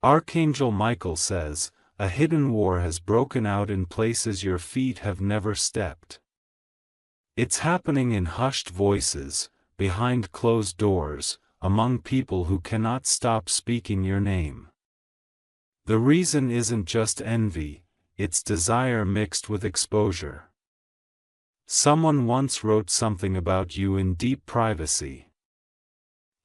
Archangel Michael says, a hidden war has broken out in places your feet have never stepped. It's happening in hushed voices, behind closed doors, among people who cannot stop speaking your name. The reason isn't just envy, it's desire mixed with exposure. Someone once wrote something about you in deep privacy.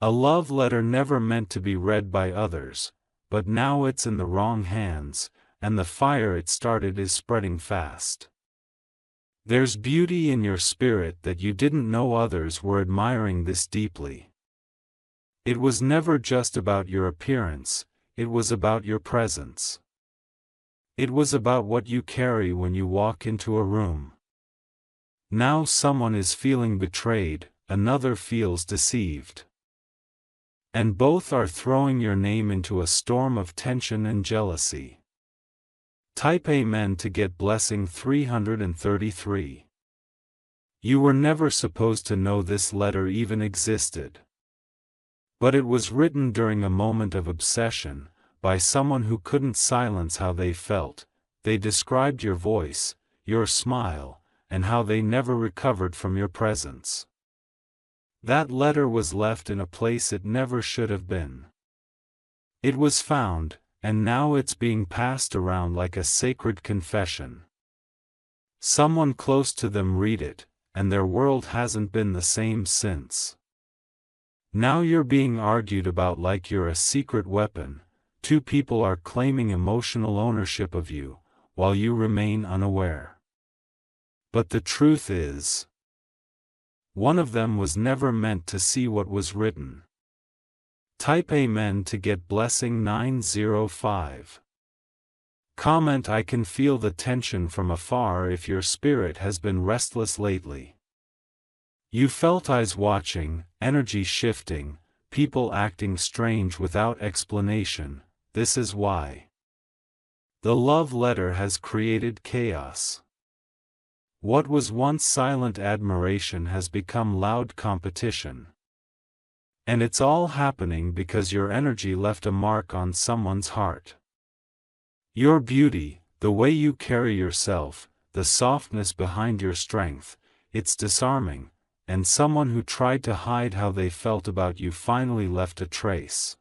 A love letter never meant to be read by others, but now it's in the wrong hands, and the fire it started is spreading fast. There's beauty in your spirit that you didn't know others were admiring this deeply. It was never just about your appearance, it was about your presence. It was about what you carry when you walk into a room. Now someone is feeling betrayed, another feels deceived. And both are throwing your name into a storm of tension and jealousy. Type Amen to get blessing 333. You were never supposed to know this letter even existed. But it was written during a moment of obsession, by someone who couldn't silence how they felt. They described your voice, your smile, and how they never recovered from your presence. That letter was left in a place it never should have been. It was found, and now it's being passed around like a sacred confession. Someone close to them read it, and their world hasn't been the same since. Now you're being argued about like you're a secret weapon. Two people are claiming emotional ownership of you, while you remain unaware. But the truth is, one of them was never meant to see what was written. Type Amen to get blessing 905. Comment I can feel the tension from afar if your spirit has been restless lately. You felt eyes watching, energy shifting, people acting strange without explanation. This is why. The love letter has created chaos. What was once silent admiration has become loud competition. And it's all happening because your energy left a mark on someone's heart. Your beauty, the way you carry yourself, the softness behind your strength, it's disarming, and someone who tried to hide how they felt about you finally left a trace.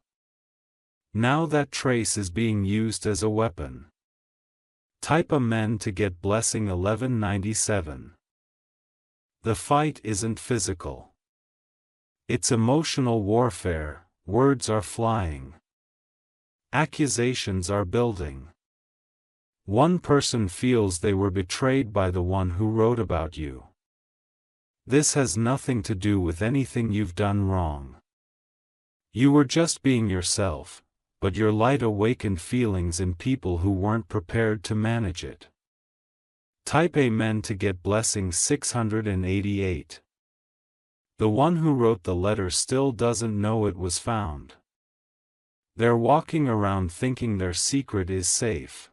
Now that trace is being used as a weapon. Type Amen to get blessing 1197. The fight isn't physical. It's emotional warfare, words are flying. Accusations are building. One person feels they were betrayed by the one who wrote about you. This has nothing to do with anything you've done wrong. You were just being yourself, but your light awakened feelings in people who weren't prepared to manage it. Type Amen to get blessing 688. The one who wrote the letter still doesn't know it was found. They're walking around thinking their secret is safe.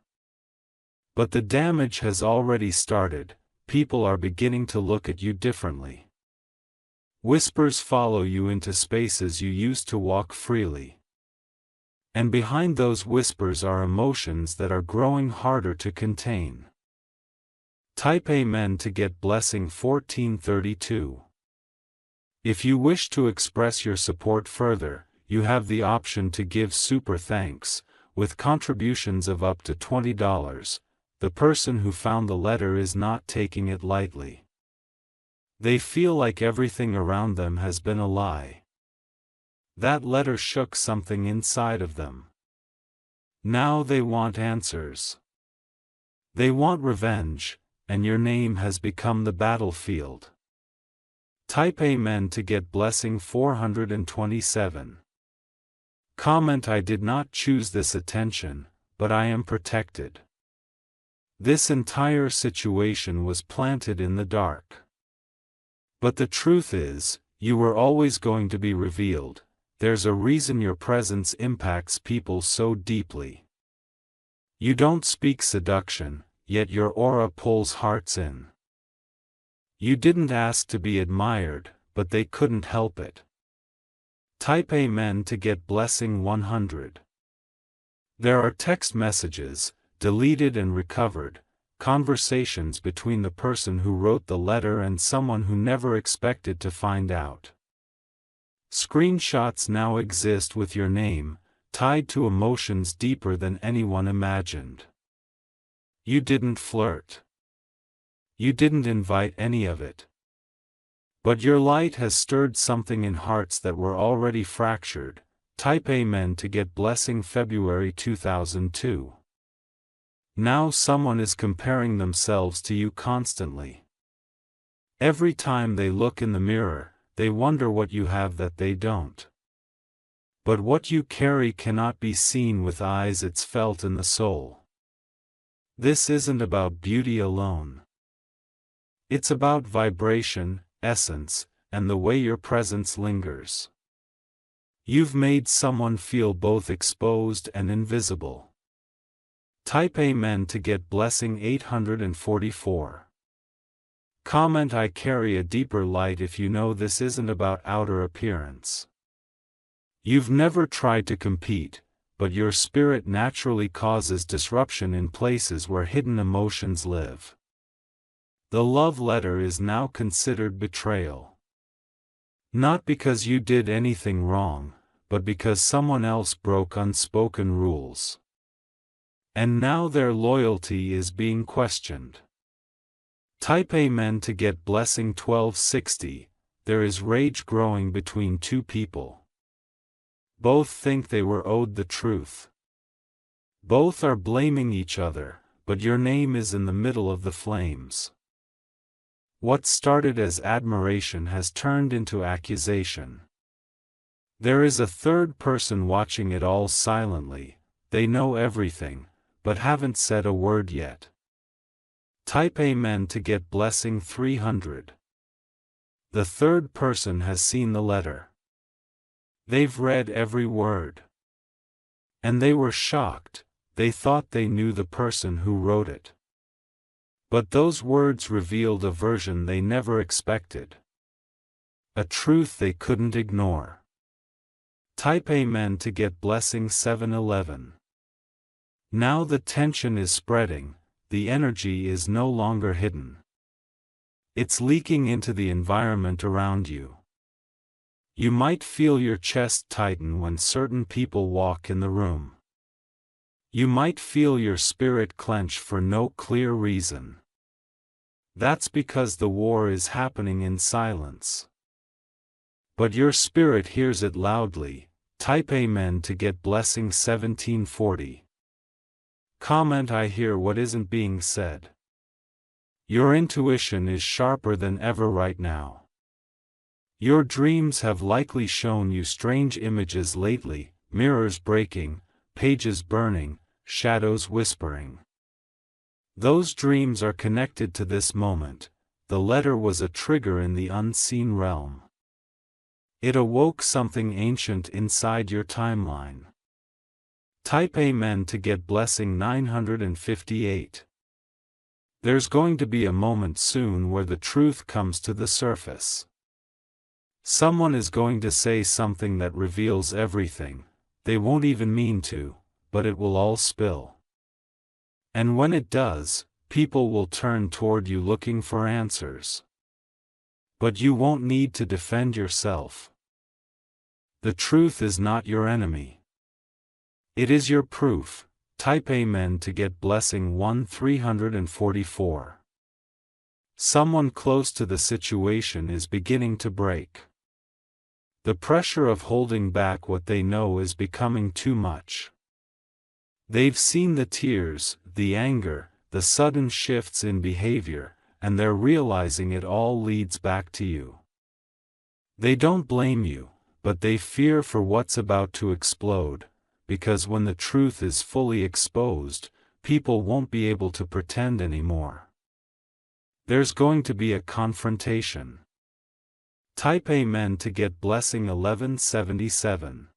But the damage has already started, people are beginning to look at you differently. Whispers follow you into spaces you used to walk freely. And behind those whispers are emotions that are growing harder to contain. Type Amen to get blessing 1432. If you wish to express your support further, you have the option to give super thanks, with contributions of up to $20. The person who found the letter is not taking it lightly. They feel like everything around them has been a lie. That letter shook something inside of them. Now they want answers. They want revenge, and your name has become the battlefield. Type Amen to get blessing 427. Comment I did not choose this attention, but I am protected. This entire situation was planted in the dark. But the truth is, you were always going to be revealed. There's a reason your presence impacts people so deeply. You don't speak seduction, yet your aura pulls hearts in. You didn't ask to be admired, but they couldn't help it. Type Amen to get blessing 100. There are text messages, deleted and recovered, conversations between the person who wrote the letter and someone who never expected to find out. Screenshots now exist with your name, tied to emotions deeper than anyone imagined. You didn't flirt. You didn't invite any of it. But your light has stirred something in hearts that were already fractured. Type Amen to get blessing February 2002. Now someone is comparing themselves to you constantly. Every time they look in the mirror, they wonder what you have that they don't. But what you carry cannot be seen with eyes, it's felt in the soul. This isn't about beauty alone. It's about vibration, essence, and the way your presence lingers. You've made someone feel both exposed and invisible. Type Amen to get blessing 844. Comment I carry a deeper light if you know this isn't about outer appearance. You've never tried to compete, but your spirit naturally causes disruption in places where hidden emotions live. The love letter is now considered betrayal. Not because you did anything wrong, but because someone else broke unspoken rules. And now their loyalty is being questioned. Type Amen to get blessing 1260. There is rage growing between two people. Both think they were owed the truth. Both are blaming each other, but your name is in the middle of the flames. What started as admiration has turned into accusation. There is a third person watching it all silently. They know everything, but haven't said a word yet. Type Amen to get blessing 300. The third person has seen the letter. They've read every word. And they were shocked. They thought they knew the person who wrote it. But those words revealed a version they never expected. A truth they couldn't ignore. Type Amen to get blessing 711. Now the tension is spreading, the energy is no longer hidden. It's leaking into the environment around you. You might feel your chest tighten when certain people walk in the room. You might feel your spirit clench for no clear reason. That's because the war is happening in silence. But your spirit hears it loudly. Type Amen to get blessing 1740. Comment I hear what isn't being said. Your intuition is sharper than ever right now. Your dreams have likely shown you strange images lately, mirrors breaking, pages burning, shadows whispering. Those dreams are connected to this moment. The letter was a trigger in the unseen realm. It awoke something ancient inside your timeline. Type Amen to get blessing 958. There's going to be a moment soon where the truth comes to the surface. Someone is going to say something that reveals everything. They won't even mean to, but it will all spill. And when it does, people will turn toward you looking for answers. But you won't need to defend yourself. The truth is not your enemy. It is your proof. Type Amen to get blessing 1344. Someone close to the situation is beginning to break. The pressure of holding back what they know is becoming too much. They've seen the tears, the anger, the sudden shifts in behavior, and they're realizing it all leads back to you. They don't blame you, but they fear for what's about to explode, because when the truth is fully exposed, people won't be able to pretend anymore. There's going to be a confrontation. Type Amen to get blessing 1177.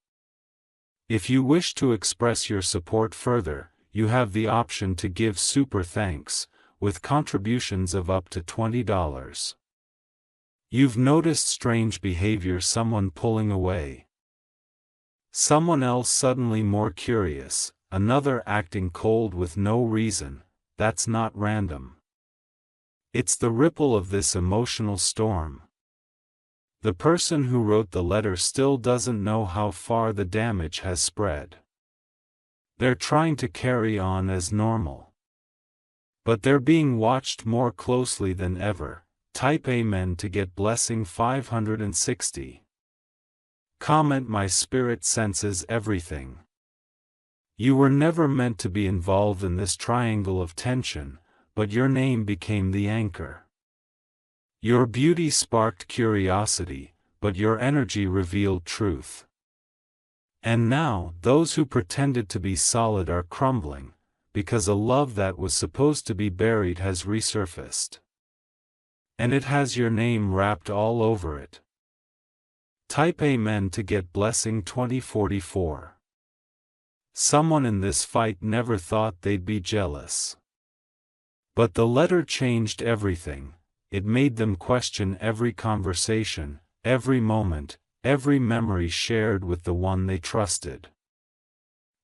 If you wish to express your support further, you have the option to give super thanks, with contributions of up to $20. You've noticed strange behavior, someone pulling away. Someone else suddenly more curious, another acting cold with no reason. That's not random. It's the ripple of this emotional storm. The person who wrote the letter still doesn't know how far the damage has spread. They're trying to carry on as normal. But they're being watched more closely than ever. Type Amen to get blessing 560. Comment: my spirit senses everything. You were never meant to be involved in this triangle of tension, but your name became the anchor. Your beauty sparked curiosity, but your energy revealed truth. And now, those who pretended to be solid are crumbling, because a love that was supposed to be buried has resurfaced. And it has your name wrapped all over it. Type Amen to get blessing 2044. Someone in this fight never thought they'd be jealous. But the letter changed everything. It made them question every conversation, every moment, every memory shared with the one they trusted.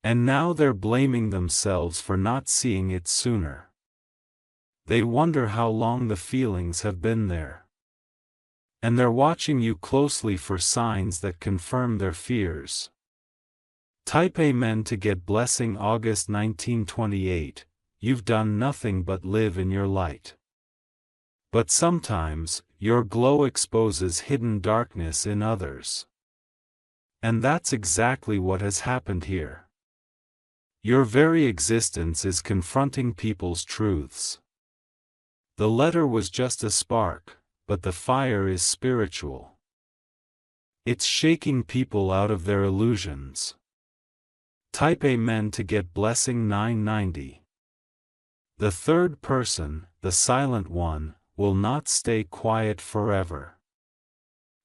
And now they're blaming themselves for not seeing it sooner. They wonder how long the feelings have been there. And they're watching you closely for signs that confirm their fears. Type Amen to get blessing August 1928. You've done nothing but live in your light. But sometimes, your glow exposes hidden darkness in others. And that's exactly what has happened here. Your very existence is confronting people's truths. The letter was just a spark, but the fire is spiritual. It's shaking people out of their illusions. Type Amen to get blessing 990. The third person, the silent one, will not stay quiet forever.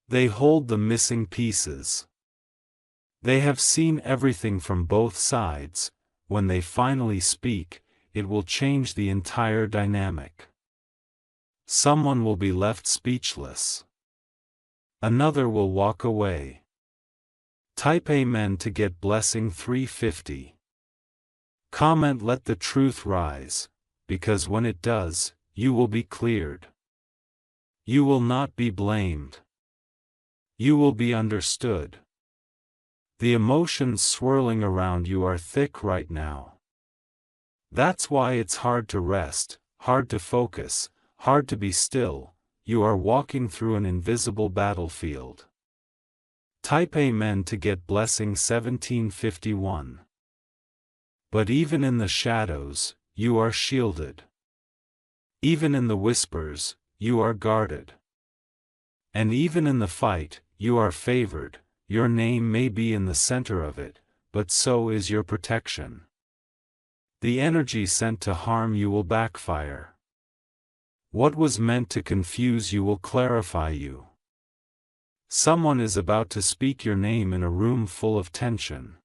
They hold the missing pieces. They have seen everything from both sides. When they finally speak, it will change the entire dynamic. Someone will be left speechless. Another will walk away. Type Amen to get blessing 350. Comment: let the truth rise, because when it does, you will be cleared. You will not be blamed. You will be understood. The emotions swirling around you are thick right now. That's why it's hard to rest, hard to focus, hard to be still. You are walking through an invisible battlefield. Type Amen to get blessing 1751. But even in the shadows, you are shielded. Even in the whispers, you are guarded. And even in the fight, you are favored. Your name may be in the center of it, but so is your protection. The energy sent to harm you will backfire. What was meant to confuse you will clarify you. Someone is about to speak your name in a room full of tension.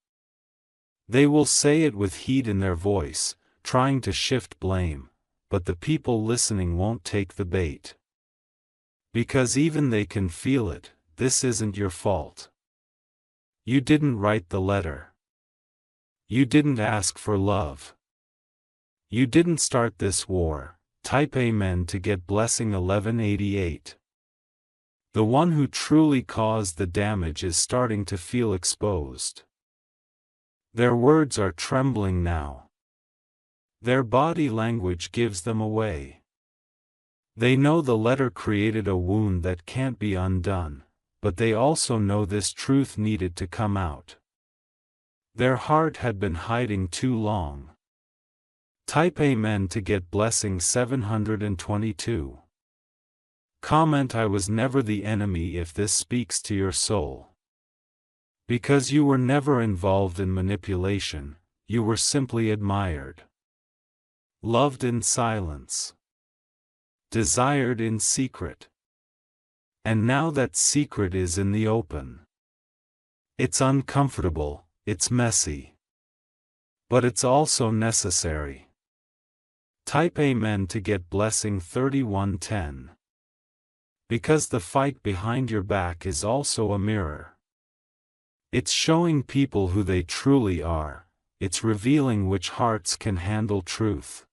They will say it with heat in their voice, trying to shift blame, but the people listening won't take the bait. Because even they can feel it. This isn't your fault. You didn't write the letter. You didn't ask for love. You didn't start this war. Type Amen to get blessing 1188. The one who truly caused the damage is starting to feel exposed. Their words are trembling now. Their body language gives them away. They know the letter created a wound that can't be undone, but they also know this truth needed to come out. Their heart had been hiding too long. Type Amen to get blessing 722. Comment: I was never the enemy if this speaks to your soul. Because you were never involved in manipulation, you were simply admired. Loved in silence. Desired in secret. And now that secret is in the open. It's uncomfortable, it's messy. But it's also necessary. Type Amen to get blessing 3110. Because the fight behind your back is also a mirror. It's showing people who they truly are, it's revealing which hearts can handle truth.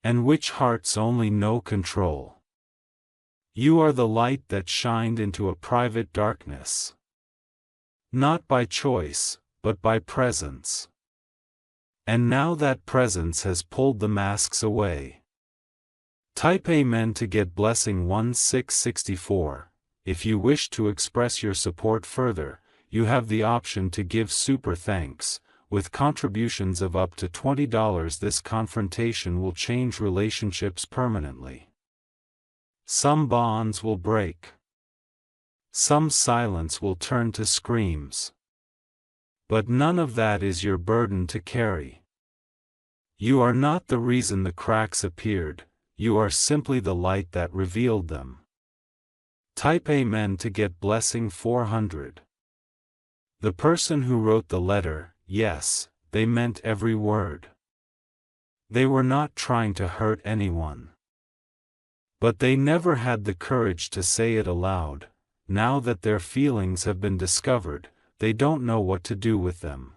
And which hearts only know control. You are the light that shined into a private darkness. Not by choice, but by presence. And now that presence has pulled the masks away. Type Amen to get blessing 1664. If you wish to express your support further, you have the option to give super thanks. With contributions of up to $20, this confrontation will change relationships permanently. Some bonds will break. Some silence will turn to screams. But none of that is your burden to carry. You are not the reason the cracks appeared, you are simply the light that revealed them. Type Amen to get blessing 400. The person who wrote the letter, yes, they meant every word. They were not trying to hurt anyone. But they never had the courage to say it aloud. Now that their feelings have been discovered, they don't know what to do with them.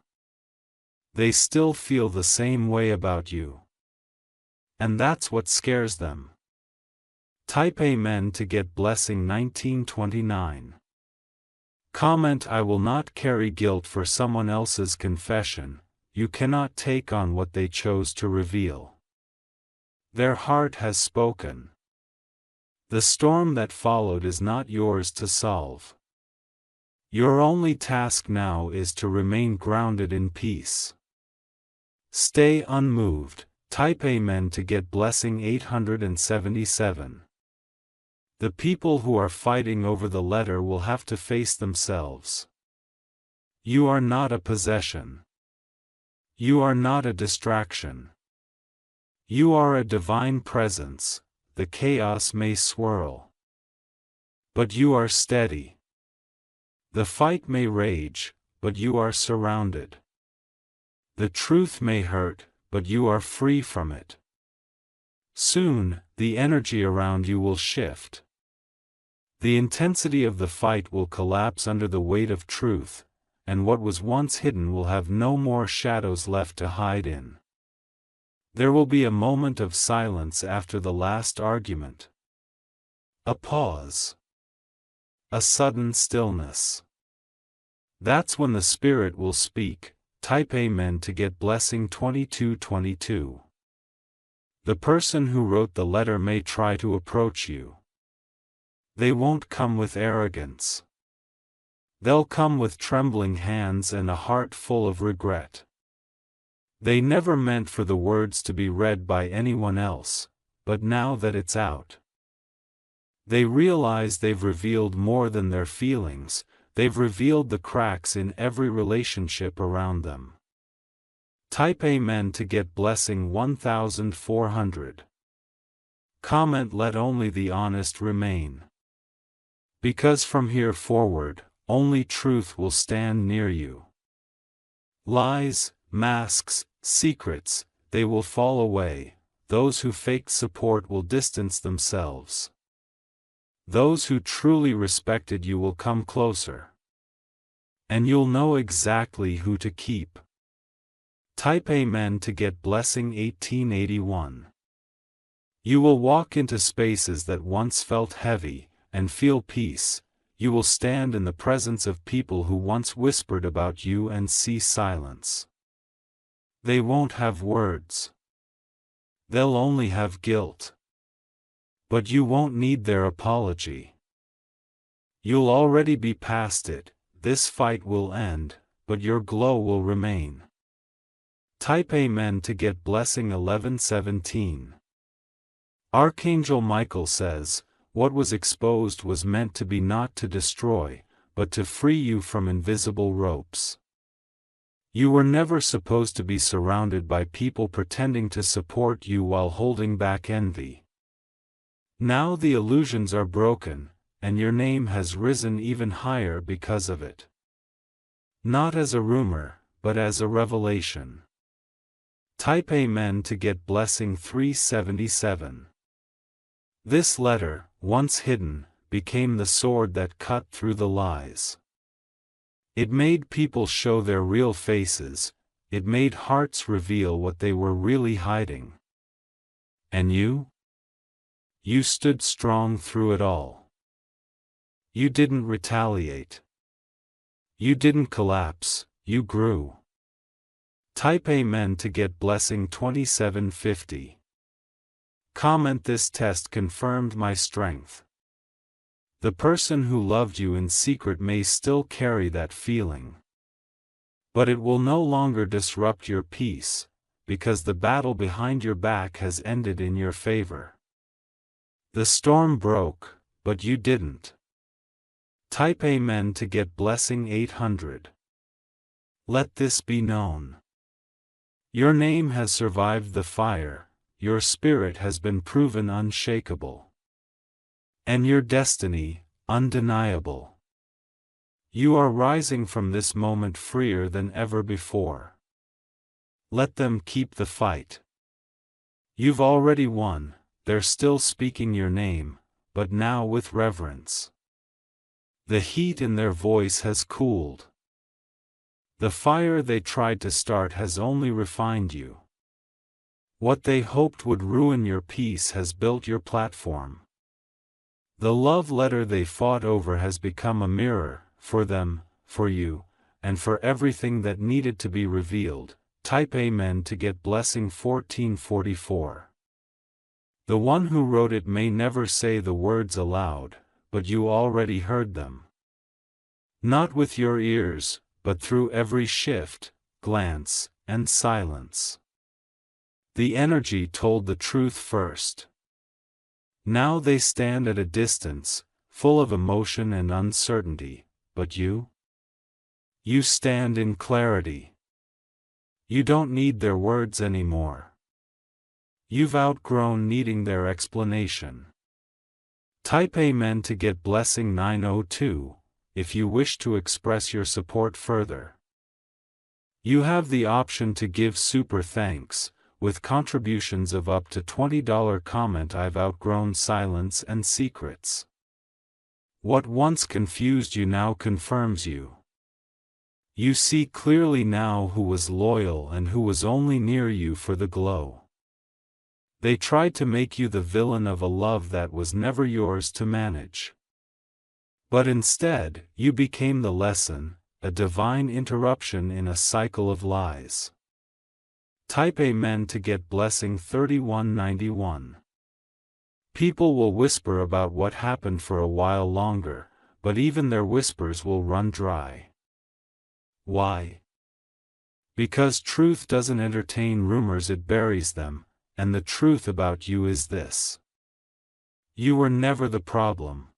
They still feel the same way about you. And that's what scares them. Type Amen to get blessing 1929. Comment: I will not carry guilt for someone else's confession. You cannot take on what they chose to reveal. Their heart has spoken. The storm that followed is not yours to solve. Your only task now is to remain grounded in peace. Stay unmoved. Type Amen to get blessing 877. The people who are fighting over the letter will have to face themselves. You are not a possession. You are not a distraction. You are a divine presence. The chaos may swirl, but you are steady. The fight may rage, but you are surrounded. The truth may hurt, but you are free from it. Soon, the energy around you will shift. The intensity of the fight will collapse under the weight of truth, and what was once hidden will have no more shadows left to hide in. There will be a moment of silence after the last argument. A pause. A sudden stillness. That's when the Spirit will speak. Type Amen to get blessing 2222. The person who wrote the letter may try to approach you. They won't come with arrogance. They'll come with trembling hands and a heart full of regret. They never meant for the words to be read by anyone else, but now that it's out, they realize they've revealed more than their feelings. They've revealed the cracks in every relationship around them. Type Amen to get blessing 1400. Comment: let only the honest remain. Because from here forward, only truth will stand near you. Lies, masks, secrets, they will fall away. Those who faked support will distance themselves. Those who truly respected you will come closer. And you'll know exactly who to keep. Type Amen to get blessing 1881. You will walk into spaces that once felt heavy, and feel peace. You will stand in the presence of people who once whispered about you and see silence. They won't have words. They'll only have guilt. But you won't need their apology. You'll already be past it. This fight will end, but your glow will remain. Type Amen to get blessing 1117. Archangel Michael says, what was exposed was meant to be not to destroy, but to free you from invisible ropes. You were never supposed to be surrounded by people pretending to support you while holding back envy. Now the illusions are broken, and your name has risen even higher because of it. Not as a rumor, but as a revelation. Type Amen to get blessing 377. This letter, once hidden, became the sword that cut through the lies. It made people show their real faces, it made hearts reveal what they were really hiding. And you? You stood strong through it all. You didn't retaliate. You didn't collapse, you grew. Type Amen to get blessing 2750. Comment: this test confirmed my strength. The person who loved you in secret may still carry that feeling. But it will no longer disrupt your peace, because the battle behind your back has ended in your favor. The storm broke, but you didn't. Type Amen to get blessing 800. Let this be known. Your name has survived the fire, your spirit has been proven unshakable. And your destiny, undeniable. You are rising from this moment freer than ever before. Let them keep the fight. You've already won, they're still speaking your name, but now with reverence. The heat in their voice has cooled. The fire they tried to start has only refined you. What they hoped would ruin your peace has built your platform. The love letter they fought over has become a mirror, for them, for you, and for everything that needed to be revealed. Type Amen to get blessing 1444. The one who wrote it may never say the words aloud, but you already heard them. Not with your ears, but through every shift, glance, and silence. The energy told the truth first. Now they stand at a distance, full of emotion and uncertainty, but you? You stand in clarity. You don't need their words anymore. You've outgrown needing their explanation. Type Amen to get blessing 902, if you wish to express your support further. You have the option to give super thanks, with contributions of up to $20. Comment: I've outgrown silence and secrets. What once confused you now confirms you. You see clearly now who was loyal and who was only near you for the glow. They tried to make you the villain of a love that was never yours to manage. But instead, you became the lesson, a divine interruption in a cycle of lies. Type Amen to get blessing 3191. People will whisper about what happened for a while longer, but even their whispers will run dry. Why? Because truth doesn't entertain rumors, it buries them, and the truth about you is this. You were never the problem.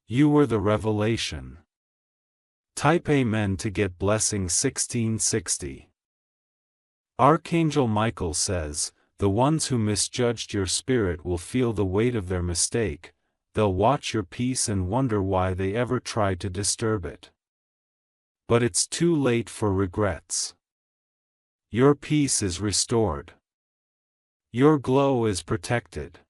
You were the revelation. Type Amen to get blessing 1660. Archangel Michael says, the ones who misjudged your spirit will feel the weight of their mistake, they'll watch your peace and wonder why they ever tried to disturb it. But it's too late for regrets. Your peace is restored. Your glow is protected.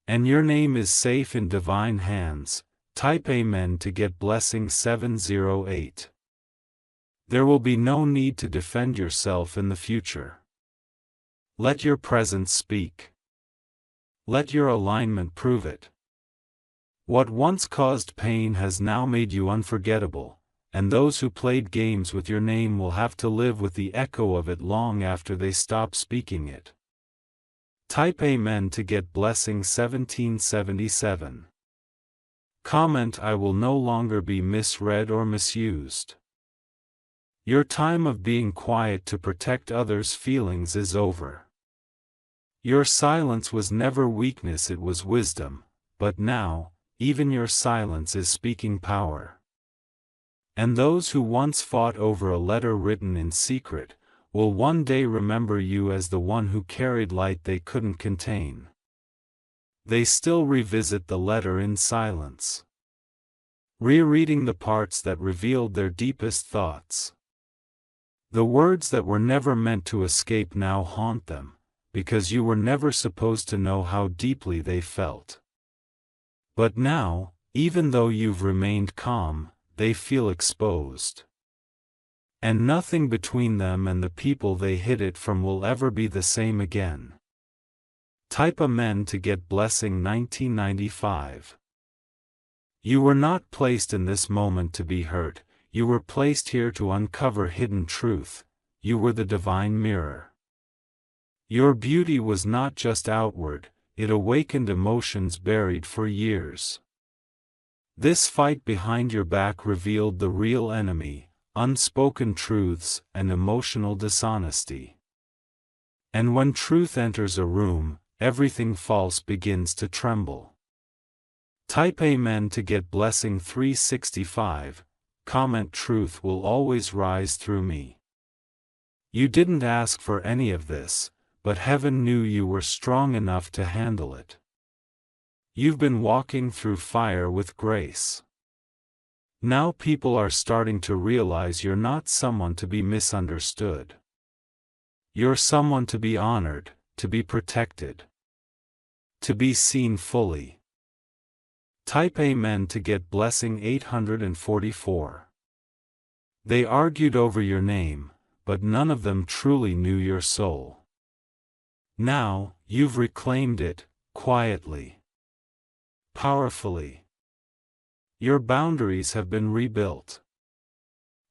And your name is safe in divine hands. Type Amen to get blessing 708. There will be no need to defend yourself in the future. Let your presence speak. Let your alignment prove it. What once caused pain has now made you unforgettable, and those who played games with your name will have to live with the echo of it long after they stop speaking it. Type Amen to get blessing 1777. Comment: I will no longer be misread or misused. Your time of being quiet to protect others' feelings is over. Your silence was never weakness, it was wisdom, but now, even your silence is speaking power. And those who once fought over a letter written in secret, will one day remember you as the one who carried light they couldn't contain. They still revisit the letter in silence, rereading the parts that revealed their deepest thoughts. The words that were never meant to escape now haunt them, because you were never supposed to know how deeply they felt. But now, even though you've remained calm, they feel exposed. And nothing between them and the people they hid it from will ever be the same again. Type Amen to get blessing 1995. You were not placed in this moment to be hurt, you were placed here to uncover hidden truth, you were the divine mirror. Your beauty was not just outward, it awakened emotions buried for years. This fight behind your back revealed the real enemy, unspoken truths and emotional dishonesty. And when truth enters a room, everything false begins to tremble. Type Amen to get blessing 365, comment truth will always rise through me. You didn't ask for any of this, but heaven knew you were strong enough to handle it. You've been walking through fire with grace. Now people are starting to realize you're not someone to be misunderstood. You're someone to be honored, to be protected, to be seen fully. Type Amen to get blessing 844. They argued over your name, but none of them truly knew your soul. Now, you've reclaimed it, quietly, powerfully. Your boundaries have been rebuilt.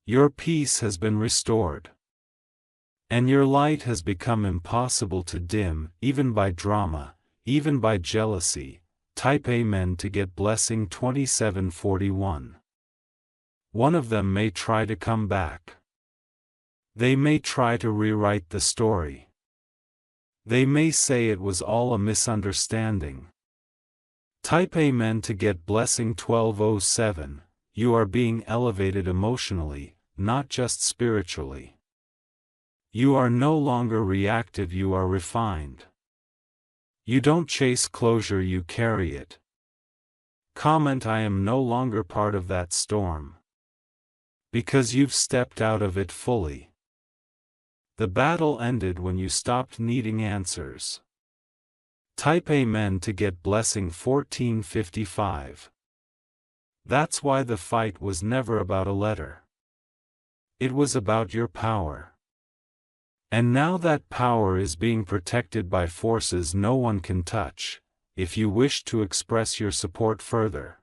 Your peace has been restored. And your light has become impossible to dim, even by drama, even by jealousy. Type Amen to get blessing 2741. One of them may try to come back. They may try to rewrite the story. They may say it was all a misunderstanding. Type Amen to get blessing 1207. You are being elevated emotionally, not just spiritually. You are no longer reactive, you are refined. You don't chase closure, you carry it. Comment I am no longer part of that storm. Because you've stepped out of it fully. The battle ended when you stopped needing answers. Type Amen to get blessing 1455. That's why the fight was never about a letter. It was about your power. And now that power is being protected by forces no one can touch. If you wish to express your support further,